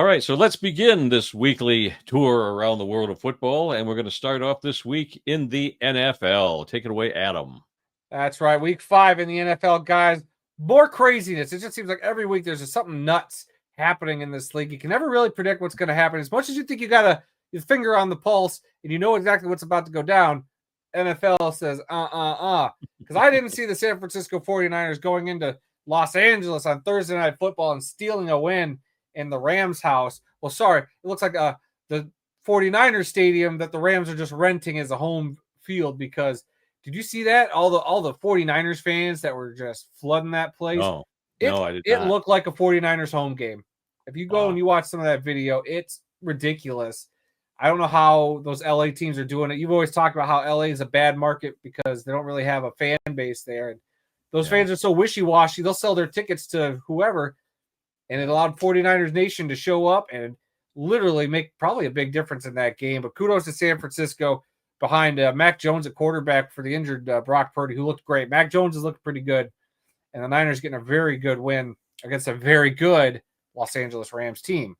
All right, so let's begin this weekly tour around the world of football, and we're going to start off this week in the NFL. Take it away, Adam. That's right. Week 5 in the NFL, guys. More craziness. It just seems like every week there's just something nuts happening in this league. You can never really predict what's going to happen. As much as you think you got your finger on the pulse and you know exactly what's about to go down, NFL says, Because I didn't see the San Francisco 49ers going into Los Angeles on Thursday Night Football and stealing a win in the Rams' house. Well, sorry. It looks like the 49ers stadium that the Rams are just renting as a home field because did you see that? All the 49ers fans that were just flooding that place. No, I did It not. looked like a 49ers home game. If you go Wow. and you watch some of that video, it's ridiculous. I don't know how those LA teams are doing it. You've always talked about how LA is a bad market because they don't really have a fan base there. And those fans are so wishy-washy. They'll sell their tickets to whoever. And it allowed 49ers Nation to show up and literally make probably a big difference in that game. But kudos to San Francisco behind Mac Jones at quarterback for the injured Brock Purdy, who looked great. Mac Jones has looked pretty good. And the Niners getting a very good win against a very good Los Angeles Rams team.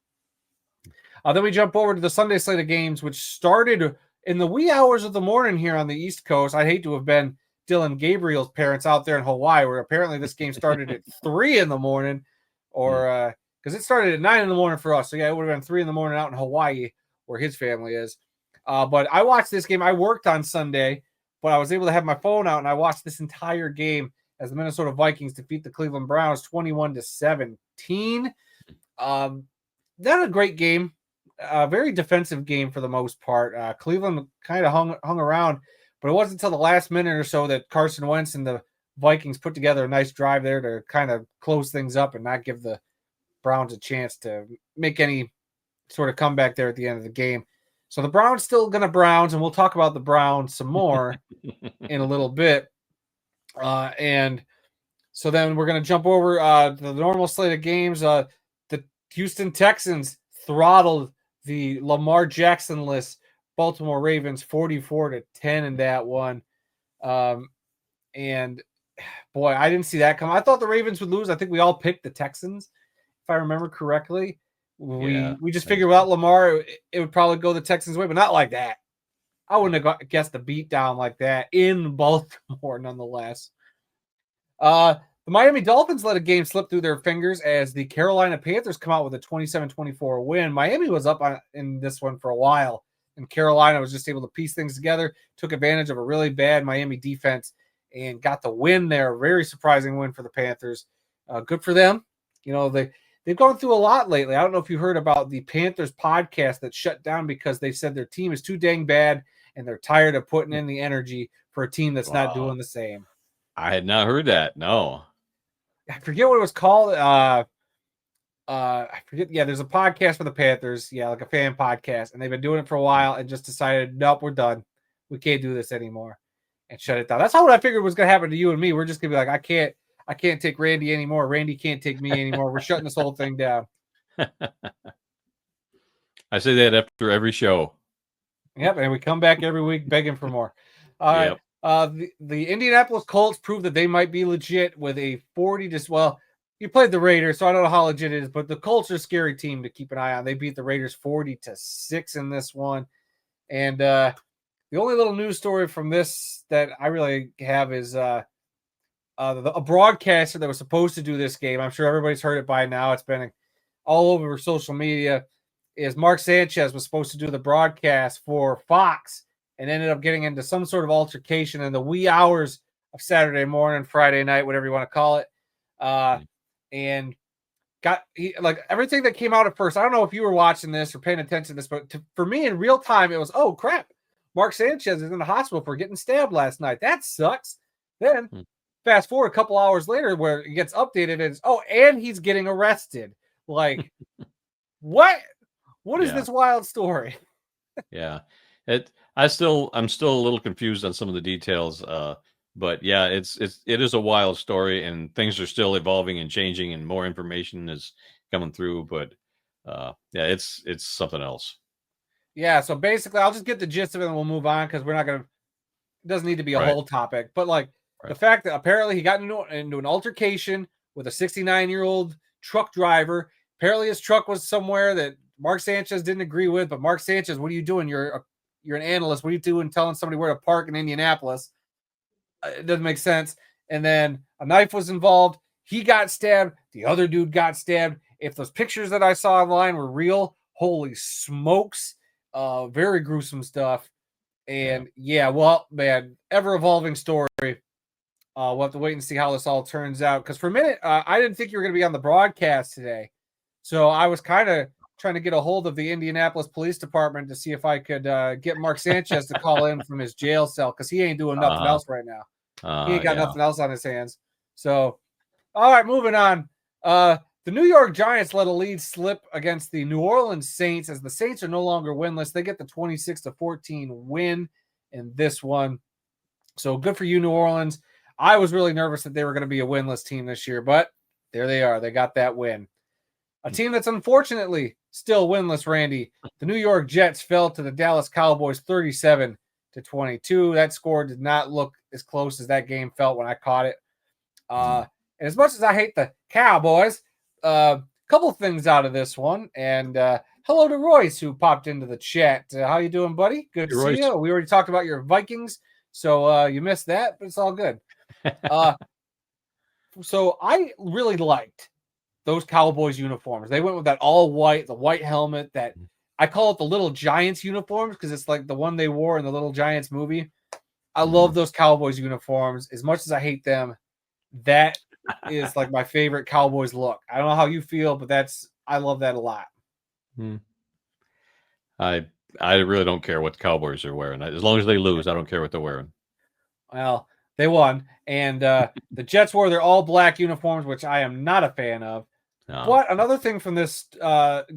Then we jump over to the Sunday slate of games, which started in the wee hours of the morning here on the East Coast. I'd hate to have been Dylan Gabriel's parents out there in Hawaii, where apparently this game started at 3 in the morning, or because it started at 9 in the morning for us. So, yeah, it would have been 3 in the morning out in Hawaii, where his family is. But I watched this game. I worked on Sunday, but I was able to have my phone out, and I watched this entire game as the Minnesota Vikings defeat the Cleveland Browns 21-17. Not a great game. Very defensive game for the most part. Cleveland kind of hung around, but it wasn't until the last minute or so that Carson Wentz and the Vikings put together a nice drive there to kind of close things up and not give the Browns a chance to make any sort of comeback there at the end of the game. So the Browns still going to Browns, and we'll talk about the Browns some more in a little bit. And so then we're going to jump over the normal slate of games. The Houston Texans throttled the Lamar Jackson-less Baltimore Ravens 44-10 in that one. And boy, I didn't see that come. I thought the Ravens would lose. I think we all picked the Texans, if I remember correctly. We just figured without Lamar, it would probably go the Texans' way, but not like that. I wouldn't have guessed the beat down like that in Baltimore, nonetheless. The Miami Dolphins let a game slip through their fingers as the Carolina Panthers come out with a 27-24 win. Miami was up in this one for a while, and Carolina was just able to piece things together, took advantage of a really bad Miami defense, and got the win there. Very surprising win for the Panthers. Good for them. You know, they've gone through a lot lately. I don't know if you heard about the Panthers podcast that shut down because they said their team is too dang bad and they're tired of putting in the energy for a team that's not doing the same. I had not heard that. No. I forget what it was called. I forget. Yeah, there's a podcast for the Panthers. Yeah, like a fan podcast. And they've been doing it for a while and just decided, nope, we're done. We can't do this anymore. And shut it down. That's how what I figured was going to happen to you and me. We're just going to be like, I can't take Randy anymore. Randy can't take me anymore. We're shutting this whole thing down. I say that after every show. Yep, and we come back every week begging for more. All right. The Indianapolis Colts proved that they might be legit with a 40-. You played the Raiders, so I don't know how legit it is, but the Colts are a scary team to keep an eye on. They beat the Raiders 40-6 in this one. And the only little news story from this that I really have is a broadcaster that was supposed to do this game. I'm sure everybody's heard it by now. It's been all over social media. Is Mark Sanchez was supposed to do the broadcast for Fox and ended up getting into some sort of altercation in the wee hours of Saturday morning, Friday night, whatever you want to call it. And got everything that came out at first. I don't know if you were watching this or paying attention to this, but for me in real time, it was, oh crap, Mark Sanchez is in the hospital for getting stabbed last night. That sucks. Then fast forward a couple hours later where it gets updated and and he's getting arrested. Like, what? What is this wild story? Yeah. I'm still a little confused on some of the details. But yeah, it is a wild story and things are still evolving and changing and more information is coming through. But yeah, it's something else. Yeah. So basically I'll just get the gist of it and we'll move on because it doesn't need to be a whole topic. But the fact that apparently he got into an altercation with a 69-year-old truck driver, Apparently his truck was somewhere that Mark Sanchez didn't agree with. But Mark Sanchez, what are you doing? You're an analyst. What are you doing telling somebody where to park in Indianapolis? It doesn't make sense. And then a knife was involved. He got stabbed. The other dude got stabbed. If those pictures that I saw online were real, holy smokes. Very gruesome stuff. And well, man, ever evolving story. We'll have to wait and see how this all turns out. Because for a minute, I didn't think you were going to be on the broadcast today. So I was kind of trying to get a hold of the Indianapolis Police Department to see if I could get Mark Sanchez to call in from his jail cell because he ain't doing nothing else right now. He ain't got nothing else on his hands. So, all right, moving on. The New York Giants let a lead slip against the New Orleans Saints as the Saints are no longer winless. They get the 26-14 win in this one. So good for you, New Orleans. I was really nervous that they were going to be a winless team this year, but there they are. They got that win. A team that's unfortunately still winless, Randy. The New York Jets fell to the Dallas Cowboys 37-22. That score did not look as close as that game felt when I caught it. And as much as I hate the Cowboys, a couple things out of this one. And hello to Royce, who popped into the chat. How you doing, buddy? Good to see you. We already talked about your Vikings, so you missed that, but it's all good. So I really liked those Cowboys uniforms. They went with that all white, the white helmet, that I call it the Little Giants uniforms because it's like the one they wore in the Little Giants movie. I love those Cowboys uniforms. As much as I hate them, that is like my favorite Cowboys look. I don't know how you feel, but I love that a lot. I really don't care what the Cowboys are wearing. As long as they lose, I don't care what they're wearing. Well, they won, and the Jets wore their all-black uniforms, which I am not a fan of. No. But another thing from this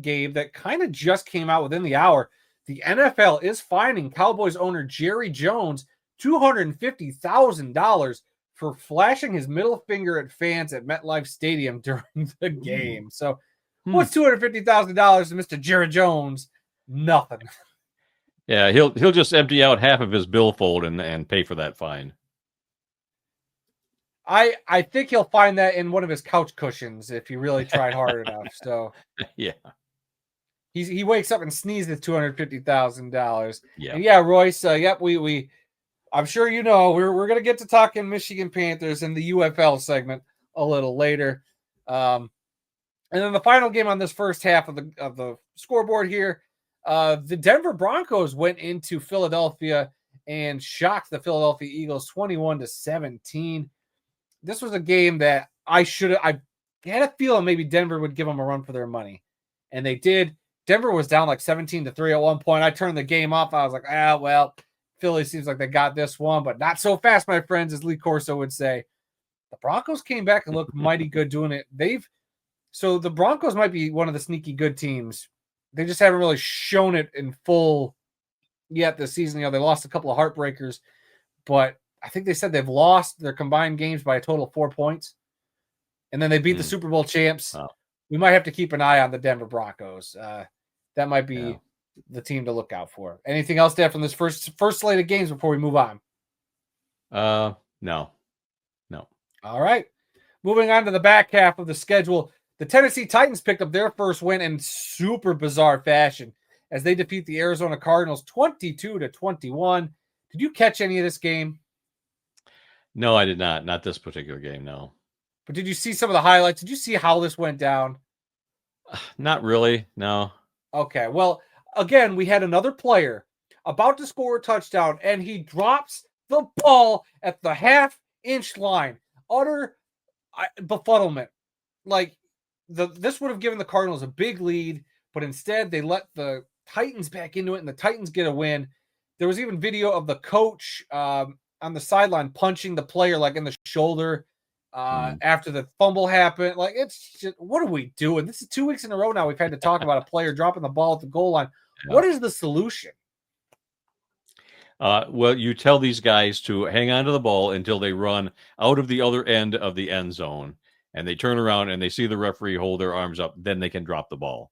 game that kind of just came out within the hour, the NFL is fining Cowboys owner Jerry Jones $250,000 for flashing his middle finger at fans at MetLife Stadium during the game. So what's $250,000 to Mr. Jerry Jones? Nothing. Yeah, he'll just empty out half of his billfold and pay for that fine. I think he'll find that in one of his couch cushions if he really tried hard enough. So yeah. He wakes up and sneezes $250,000. Yeah. And yeah, Royce, yep, we I'm sure you know we're gonna get to talking Michigan Panthers in the UFL segment a little later. And then the final game on this first half of the scoreboard here, the Denver Broncos went into Philadelphia and shocked the Philadelphia Eagles 21-17. This was a game that I had a feeling maybe Denver would give them a run for their money. And they did. Denver was down like 17-3 at one point. I turned the game off. I was like, well, Philly seems like they got this one, but not so fast, my friends, as Lee Corso would say. The Broncos came back and looked mighty good doing it. So the Broncos might be one of the sneaky good teams. They just haven't really shown it in full yet this season. They lost a couple of heartbreakers, but I think they said they've lost their combined games by a total of 4 points. And then they beat the Super Bowl champs. Oh. We might have to keep an eye on the Denver Broncos. That might be the team to look out for. Anything else to add from this first slate of games before we move on? No. All right. Moving on to the back half of the schedule. The Tennessee Titans picked up their first win in super bizarre fashion as they defeat the Arizona Cardinals 22-21. Did you catch any of this game? No, I did not. Not this particular game, no. But did you see some of the highlights? Did you see how this went down? Not really, no. Okay, well, again, we had another player about to score a touchdown, and he drops the ball at the half-inch line. Utter befuddlement. Like, this would have given the Cardinals a big lead, but instead they let the Titans back into it, and the Titans get a win. There was even video of the coach on the sideline punching the player like in the shoulder after the fumble happened. Like, it's just, what are we doing? This is 2 weeks in a row now we've had to talk about a player dropping the ball at the goal line. Yeah. What is the solution? Well, you tell these guys to hang on to the ball until they run out of the other end of the end zone, and they turn around and they see the referee hold their arms up. Then they can drop the ball.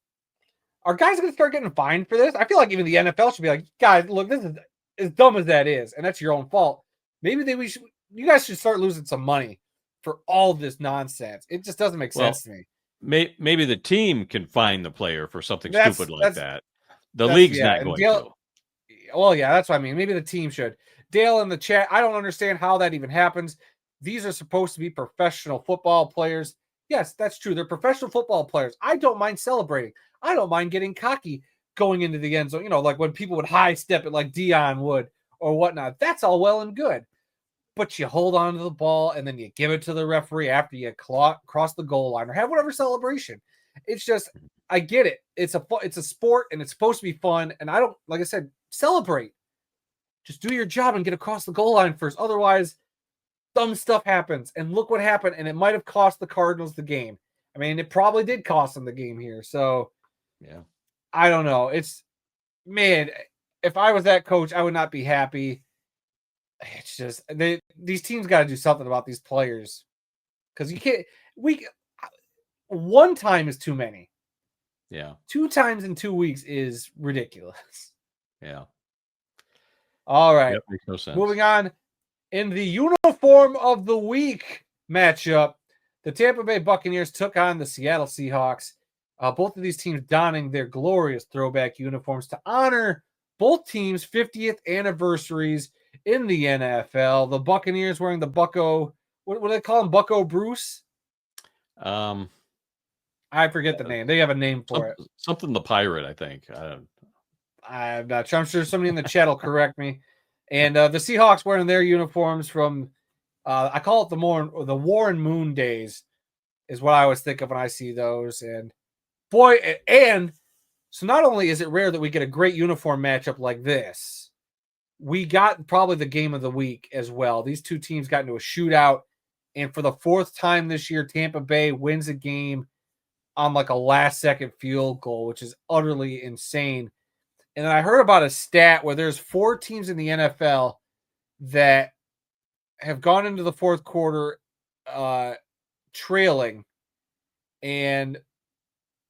Are guys going to start getting fined for this? I feel like even the NFL should be like, guys, look, this is as dumb as that is, and that's your own fault. Maybe you guys should start losing some money for all this nonsense. It just doesn't make sense to me. maybe the team can find the player for something stupid That's like that's that. The that's league's yeah. not And going Dale, to. well, yeah, that's what I mean. Maybe the team should. Dale in the chat, I don't understand how that even happens. These are supposed to be professional football players. Yes, that's true. They're professional football players. I don't mind celebrating. I don't mind getting cocky going into the end zone. Like when people would high step it like Dion would or whatnot. That's all well and good. But you hold on to the ball and then you give it to the referee after you cross the goal line or have whatever celebration. It's just, I get it. It's a sport and it's supposed to be fun. And I don't, like I said, celebrate. Just do your job and get across the goal line first. Otherwise, dumb stuff happens. And look what happened. And it might have cost the Cardinals the game. I mean, it probably did cost them the game here. So Yeah. I don't know. It's, man, if I was that coach, I would not be happy. It's just these teams got to do something about these players because you can't. One time is too many. Yeah. 2 times in 2 weeks is ridiculous. Yeah. All right, Yep. Makes no sense. moving on. In the uniform of the week matchup, the Tampa Bay Buccaneers took on the Seattle Seahawks. Both of these teams donning their glorious throwback uniforms to honor both teams' 50th anniversaries in the NFL. The Buccaneers wearing the Bucko, what do they call him? Bucko Bruce? Um, I forget the name. They have a name for it. something the pirate, I think. I'm not sure. I'm sure somebody in the chat will correct me. And the Seahawks wearing their uniforms from, I call it the Warren Moon days, is what I always think of when I see those. And boy, and so not only is it rare that we get a great uniform matchup like this, we got probably the game of the week as well. These two teams got into a shootout, and for the fourth time this year, Tampa Bay wins a game on like a last-second field goal, which is utterly insane. And I heard about a stat where there's 4 teams in the NFL that have gone into the fourth quarter trailing, and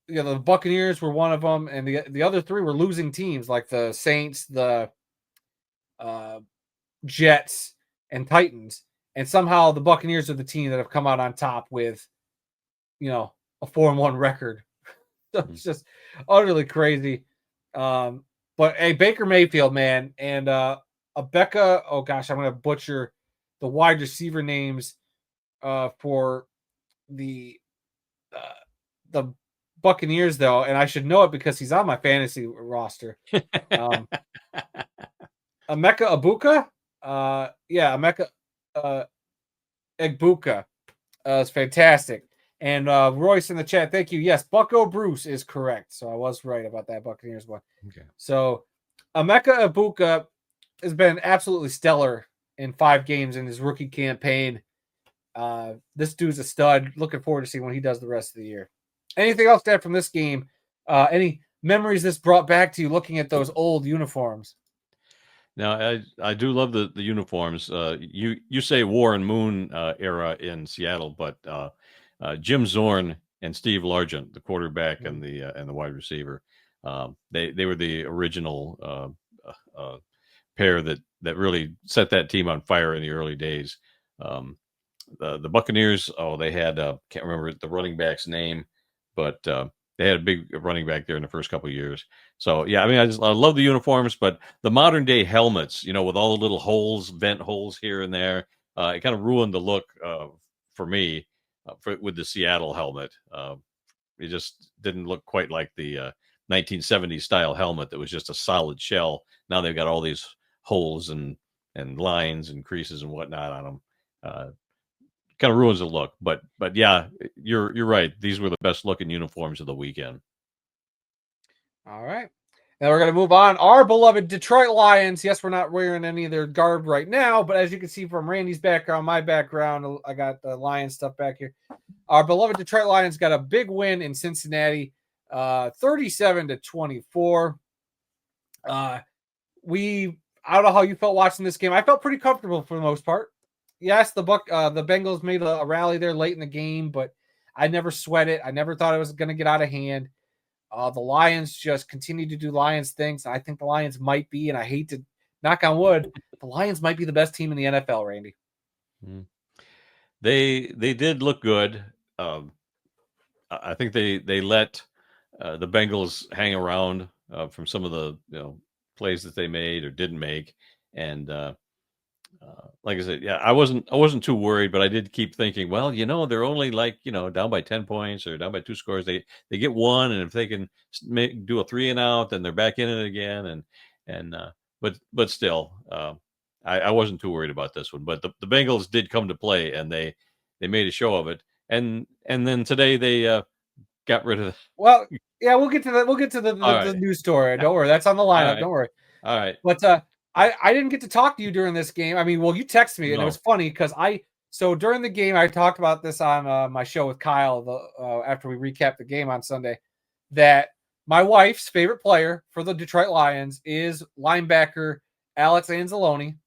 the Buccaneers were one of them, and the other 3 were losing teams like the Saints, the Jets, and Titans. And somehow the Buccaneers are the team that have come out on top with, a 4-1 record. So it's just utterly crazy. But hey, Baker Mayfield, man, and Abeka. Oh gosh, I'm gonna butcher the wide receiver names for the uh, the Buccaneers though, and I should know it because he's on my fantasy roster. Emeka Abuka, yeah, Emeka Egbuka is fantastic. And Royce in the chat, thank you. Yes, Bucko Bruce is correct. So I was right about that Buccaneers one. Okay. So Emeka Ibuka has been absolutely stellar in 5 games in his rookie campaign. This dude's a stud. Looking forward to seeing what he does the rest of the year. Anything else to add from this game? Any memories this brought back to you looking at those old uniforms? Now, I do love the uniforms. You say War and Moon era in Seattle, but Jim Zorn and Steve Largent, the quarterback and the wide receiver, they were the original pair that really set that team on fire in the early days. The Buccaneers, they had can't remember the running back's name, but they had a big running back there in the first couple of years. So yeah, I mean, I love the uniforms, but the modern day helmets, with all the little holes, vent holes here and there, it kind of ruined the look for me with the Seattle helmet. It just didn't look quite like the 1970s style helmet that was just a solid shell. Now they've got all these holes and lines and creases and whatnot on them. Kind of ruins the look, but yeah, you're right. These were the best looking uniforms of the weekend. All right. Now we're going to move on. Our beloved Detroit Lions. Yes, we're not wearing any of their garb right now, but as you can see from Randy's background, my background, I got the Lions stuff back here. Our beloved Detroit Lions got a big win in Cincinnati, 37-24. I don't know how you felt watching this game. I felt pretty comfortable for the most part. Yes, the Bengals made a rally there late in the game, but I never sweat it. I never thought it was going to get out of hand. The Lions just continue to do Lions things. I think the Lions might be, and I hate to knock on wood, the Lions might be the best team in the NFL, Randy. They did look good. I think they let the Bengals hang around from some of the plays that they made or didn't make, and like I said, yeah, I wasn't too worried, but I did keep thinking, well, they're only like down by 10 points or down by two scores. They get one, and if they can do a three and out, then they're back in it again, and but still, I wasn't too worried about this one. But the Bengals did come to play, and they made a show of it, and then today they got rid of. Well, yeah, we'll get to that. We'll get to the, All the, right, the news story. Don't worry, that's on the all lineup. right, Don't worry. all right. But I didn't get to talk to you during this game. I mean, well, you texted me, and it was No, funny because so during the game I talked about this on my show with Kyle after we recapped the game on Sunday, that my wife's favorite player for the Detroit Lions is linebacker Alex Anzalone.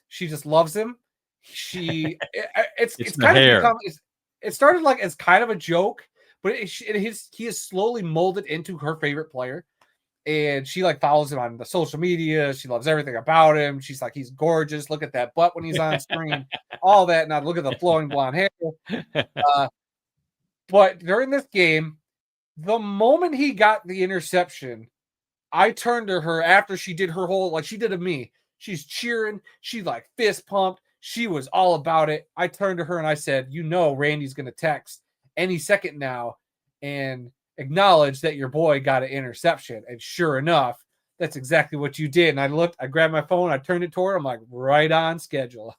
She just loves him. It's it's the kind of hair. become it started like as kind of a joke, but he is slowly molded into her favorite player, and she like follows him on the social media. She loves everything about him. She's like, he's gorgeous. Look at that butt when he's on screen, all that. Now look at the flowing blonde hair. Uh, but during this game, the moment he got the interception, I turned to her after she did her whole, like she did to me. She's cheering. She like fist pumped. She was all about it. I turned to her and I said, Randy's going to text any second now and acknowledge that your boy got an interception. And sure enough, that's exactly what you did. And I grabbed my phone, I turned it toward her. I'm like, right on schedule.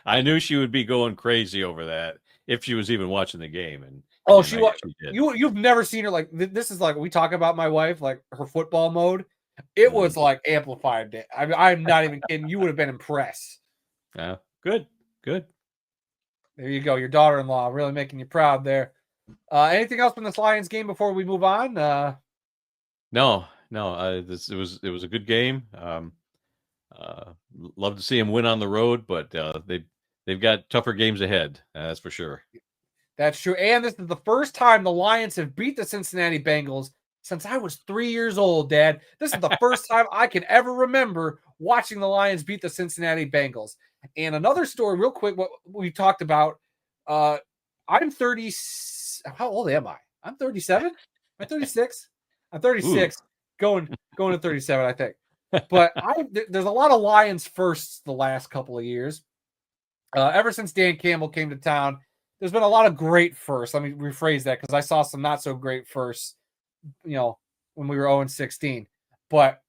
I knew she would be going crazy over that if she was even watching the game, and Oh, and she I was. guess she did. You've never seen her like this. Is like we talk about my wife, like her football mode. It Mhm. was like amplified. I mean, I'm not even kidding. You would have been impressed. Yeah, good, good. There you go. Your daughter-in-law really making you proud there. Anything else from this Lions game before we move on? No, no, it was a good game. Love to see him win on the road, but they've got tougher games ahead. That's for sure. That's true. And this is the first time the Lions have beat the Cincinnati Bengals since I was 3 years old, Dad. This is the first time I can ever remember watching the Lions beat the Cincinnati Bengals. And another story, real quick, what we talked about. I'm 30. How old am I? I'm 37. Am I 36? I'm Ooh, 36, going to 37, I think. But there's a lot of Lions firsts the last couple of years. Ever since Dan Campbell came to town, there's been a lot of great firsts. Let me rephrase that because I saw some not so great firsts, when we were 0-16. But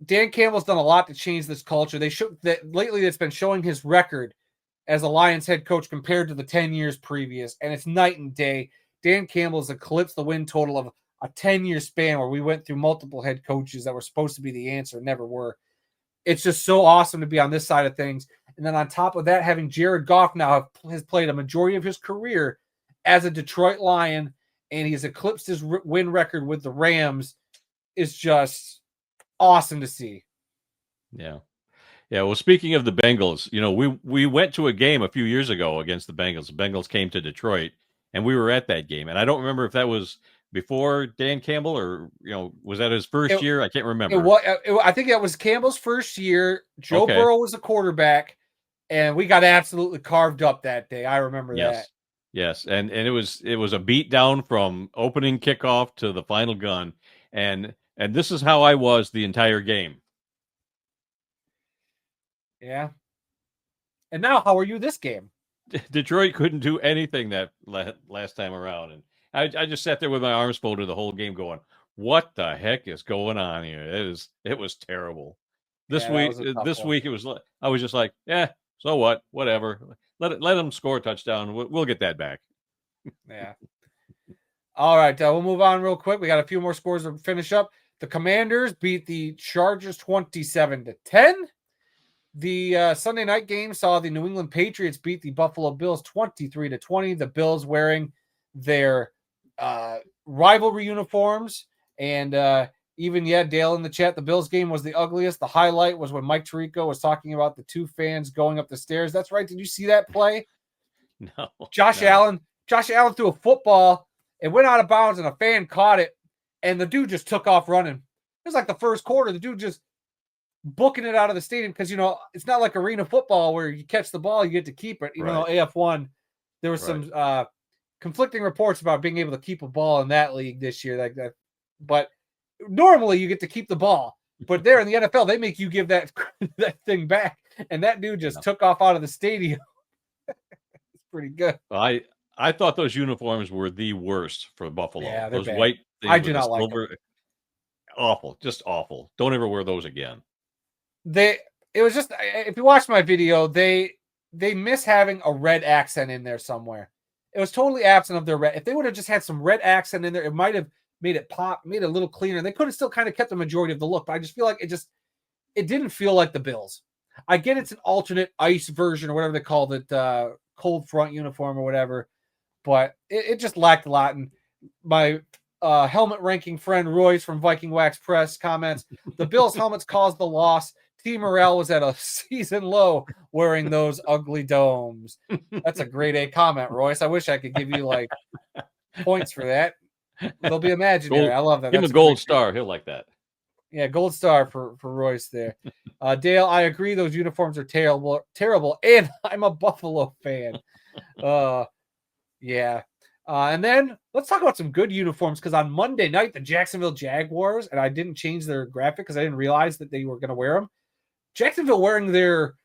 Dan Campbell's done a lot to change this culture. They show that lately it's been showing his record as a Lions head coach compared to the 10 years previous, and it's night and day. Dan Campbell's eclipsed the win total of a 10-year span where we went through multiple head coaches that were supposed to be the answer, never were. It's just so awesome to be on this side of things. And then on top of that, having Jared Goff now has played a majority of his career as a Detroit Lion, and he's eclipsed his win record with the Rams, is just awesome to see. yeah. Yeah, well, speaking of the Bengals, we went to a game a few years ago against the Bengals. The Bengals came to Detroit, and we were at that game. And I don't remember if that was before Dan Campbell or was that his first It, year? I can't it remember. was. I think that was Campbell's first year. Joe Okay. Burrow was the quarterback, and we got absolutely carved up that day. I remember that. Yes. Yes, and it was a beat down from opening kickoff to the final gun, and this is how I was the entire game. Yeah. And now, how are you this game? Detroit couldn't do anything that last time around, and I just sat there with my arms folded the whole game, going, "What the heck is going on here?" It was terrible. This Yeah, that week, was a tough this one. week I was just like, "Yeah, so what? Whatever. Let them score a touchdown. We'll get that back." Yeah. All right, we'll move on real quick. We got a few more scores to finish up. The Commanders beat the Chargers 27-10. The Sunday night game saw the New England Patriots beat the Buffalo Bills 23-20. The Bills wearing their rivalry uniforms. And even, Dale in the chat, the Bills game was the ugliest. The highlight was when Mike Tirico was talking about the two fans going up the stairs. That's right. Did you see that play? No, Josh no. Allen. Josh Allen threw a football. It went out of bounds, and a fan caught it, and the dude just took off running. It was like the first quarter. The dude just booking it out of the stadium because it's not like arena football where you catch the ball, you get to keep it. Even though Right, AF1, there was right. some conflicting reports about being able to keep a ball in that league this year. Like that, but normally you get to keep the ball, but there in the NFL they make you give that that thing back, and that dude just Yeah. took off out of the stadium. It's pretty good. I thought those uniforms were the worst for Buffalo. Yeah, they're Those bad. white I things do with the not like them. silver, awful, just awful. Don't ever wear those again. They it was just if you watch my video, they miss having a red accent in there somewhere. It was totally absent of their red. If they would have just had some red accent in there, it might have made it pop, made it a little cleaner. They could have still kind of kept the majority of the look, but I just feel like it didn't feel like the Bills. I get it's an alternate ice version or whatever they called it, cold front uniform or whatever, but it just lacked a lot. And my helmet ranking friend Royce from Viking Wax Press comments: the Bills helmets caused the loss. Team morale was at a season low wearing those ugly domes. That's a grade A comment, Royce. I wish I could give you like points for that. They'll be imaginary. Gold, I love that. give him That's a a great. gold star. He'll like that. Yeah, gold star for Royce there. Dale, I agree. Those uniforms are terrible, terrible, and I'm a Buffalo fan. Yeah. And then let's talk about some good uniforms because on Monday night, the Jacksonville Jaguars, and I didn't change their graphic because I didn't realize that they were going to wear them. Jacksonville wearing their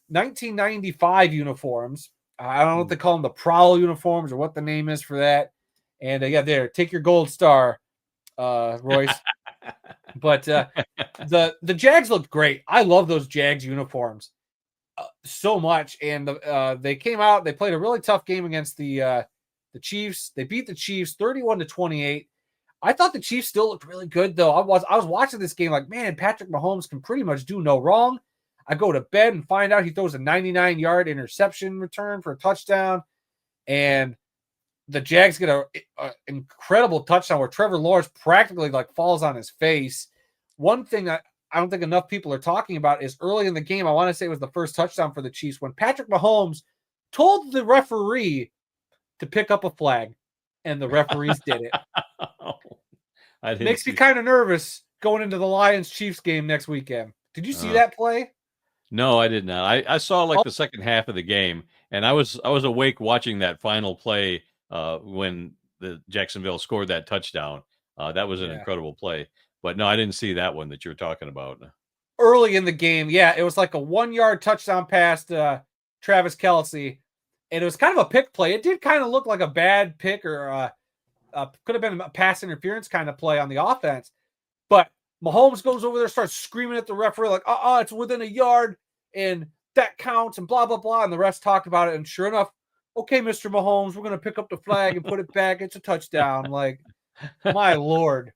1995 uniforms. I don't know what they call them, the Prowl uniforms or what the name is for that. And yeah, there, take your gold star, Royce. But the Jags looked great. I love those Jags uniforms so much. And they came out. They played a really tough game against the Chiefs. They beat the Chiefs 31-28. I thought the Chiefs still looked really good though. I was watching this game like, man, Patrick Mahomes can pretty much do no wrong. I go to bed and find out he throws a 99-yard interception return for a touchdown, and the Jags get a incredible touchdown where Trevor Lawrence practically like falls on his face. One thing that I don't think enough people are talking about is early in the game, I want to say it was the first touchdown for the Chiefs, when Patrick Mahomes told the referee to pick up a flag, and the referees did it. I didn't Makes me see. kind of nervous going into the Lions Chiefs game next weekend. Did you see Uh, that play? no, I did not. I saw like Oh, the second half of the game, and I was awake watching that final play when the Jacksonville scored that touchdown. That was an yeah. incredible play. But no, I didn't see that one that you were talking about. Early in the game, yeah, it was like a 1-yard touchdown pass to Travis Kelce, and it was kind of a pick play. It did kind of look like a bad pick or could have been a pass interference kind of play on the offense. But Mahomes goes over there, starts screaming at the referee like, it's within a yard, and that counts, and blah, blah, blah. And the refs talked about it. And sure enough, okay, Mr. Mahomes, we're going to pick up the flag and put it back. It's a touchdown. Like, my Lord,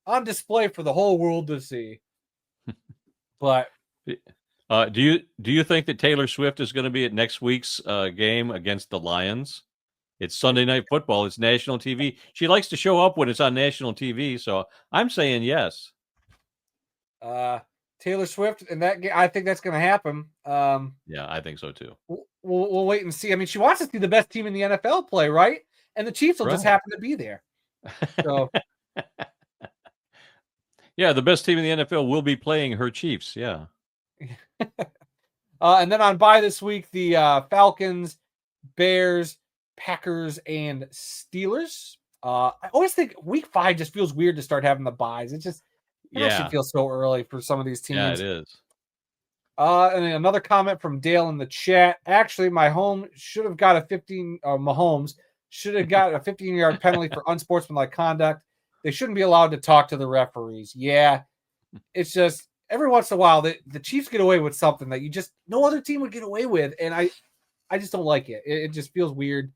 on display for the whole world to see. But Do you think that Taylor Swift is going to be at next week's game against the Lions? It's Sunday Night Football. It's national TV. She likes to show up when it's on national TV, so I'm saying yes. Taylor Swift and that game, I think that's going to happen. Yeah, I think so too. We'll wait and see. I mean, she wants to see the best team in the NFL play, right? And the Chiefs will just Right. happen to be there. So Yeah, the best team in the NFL will be playing her Chiefs. Yeah. and then on bye this week, the Falcons, Bears, Packers, and Steelers. I always think week 5 just feels weird to start having the byes. It actually feels so early for some of these Yeah, it teams. is. And then another comment from Dale in the chat. Actually, my home should have got a 15. Mahomes should have got a 15-yard penalty for unsportsmanlike conduct. They shouldn't be allowed to talk to the referees. Yeah, it's just every once in a while the Chiefs get away with something that you just no other team would get away with, and I just don't like it. It just feels weird,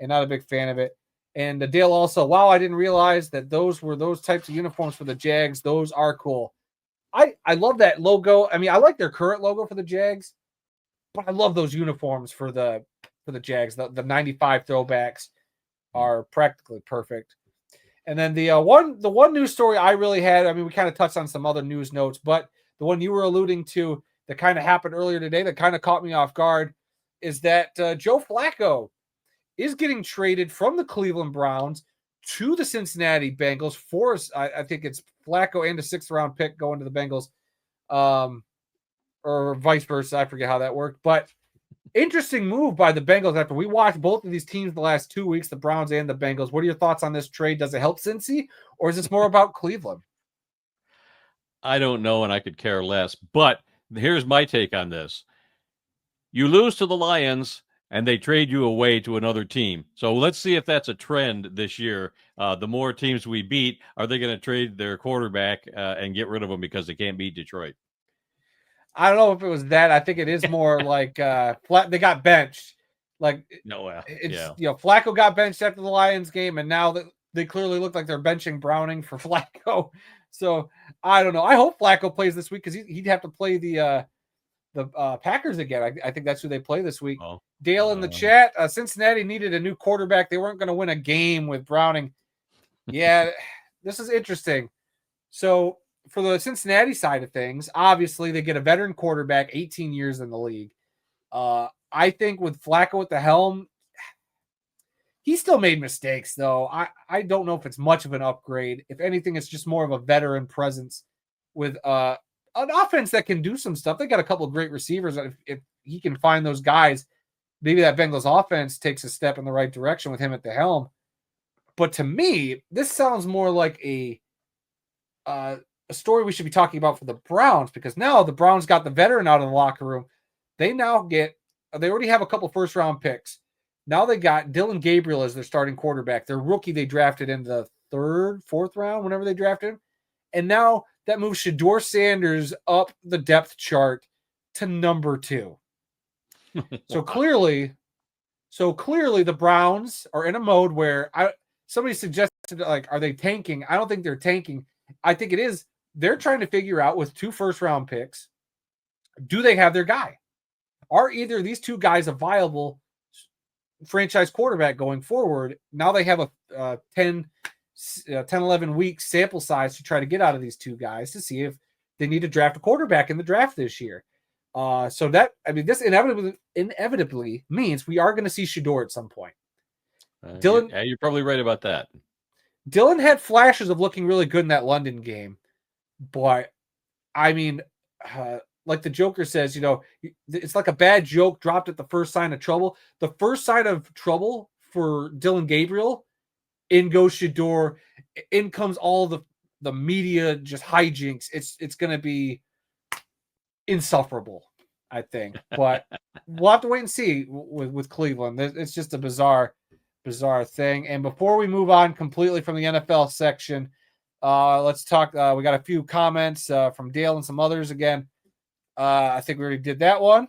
and not a big fan of it. And Dale also, wow, I didn't realize that those were those types of uniforms for the Jags. Those are cool. I love that logo. I mean, I like their current logo for the Jags, but I love those uniforms for the Jags. The 95 throwbacks are practically perfect. And then the one news story I really had, I mean, we kind of touched on some other news notes, but the one you were alluding to that kind of happened earlier today that kind of caught me off guard is that Joe Flacco is getting traded from the Cleveland Browns to the Cincinnati Bengals for, I think it's Flacco and a 6th-round pick going to the Bengals, or vice versa. I forget how that worked, but Interesting move by the Bengals after we watched both of these teams the last 2 weeks, the Browns and the Bengals. What are your thoughts on this trade? Does it help Cincy, or is this more about Cleveland? I don't know, and I could care less. But here's my take on this: you lose to the Lions, and they trade you away to another team. So let's see if that's a trend this year. The more teams we beat, are they going to trade their quarterback and get rid of them because they can't beat Detroit? I don't know if it was that. I think it is more like they got benched. Like No, it's yeah. Flacco got benched after the Lions game, and now that they clearly look like they're benching Browning for Flacco. So I don't know. I hope Flacco plays this week because he'd have to play the Packers again. I think that's who they play this week. Oh, Dale in the chat, Cincinnati needed a new quarterback. They weren't going to win a game with Browning. Yeah, this is interesting. So for the Cincinnati side of things, obviously they get a veteran quarterback, 18 years in the league. I think with Flacco at the helm, he still made mistakes, though. I don't know if it's much of an upgrade. If anything, it's just more of a veteran presence with an offense that can do some stuff. They got a couple of great receivers. If he can find those guys, maybe that Bengals offense takes a step in the right direction with him at the helm. But to me, this sounds more like a story we should be talking about for the Browns, because now the Browns got the veteran out of the locker room. They already have a couple first round picks. Now they got Dylan Gabriel as their starting quarterback. Their rookie they drafted in the third, fourth round, whenever they drafted him. And now that moves Shador Sanders up the depth chart to number 2. So clearly the Browns are in a mode where somebody suggested, like, are they tanking? I don't think they're tanking. I think it is. They're trying to figure out with 2 first round picks, do they have their guy? Are either of these 2 guys a viable franchise quarterback going forward? Now they have a 10, 11 week sample size to try to get out of these 2 guys to see if they need to draft a quarterback in the draft this year. So this inevitably means we are going to see Shador at some point. Dylan, you're probably right about that. Dylan had flashes of looking really good in that London game, but I mean, like the Joker says, it's like a bad joke dropped at the first sign of trouble. The first sign of trouble for Dylan Gabriel, in goes Shador, in comes all the media just hijinks. It's going to be insufferable, I think. But we'll have to wait and see with Cleveland. It's just a bizarre thing. And before we move on completely from the NFL section, let's talk. We got a few comments from Dale and some others again. I think we already did that one.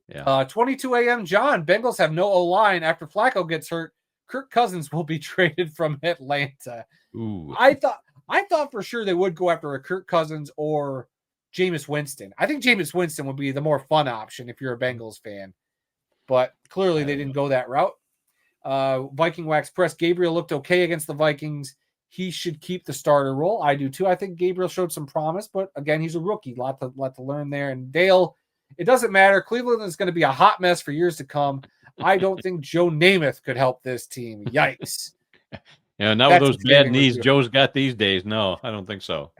Yeah. 22 a.m. John, Bengals have no O-line. After Flacco gets hurt, Kirk Cousins will be traded from Atlanta. Ooh. I thought for sure they would go after a Kirk Cousins or Jameis Winston. I think Jameis Winston would be the more fun option if you're a Bengals fan. But clearly they didn't go that route. Viking Wax Press, Gabriel looked okay against the Vikings. He should keep the starter role. I do too. I think Gabriel showed some promise, but again, he's a rookie. Lot to learn there. And Dale, it doesn't matter. Cleveland is going to be a hot mess for years to come. I don't think Joe Namath could help this team. Yikes. Not with those bad knees Joe's got these days. No, I don't think so.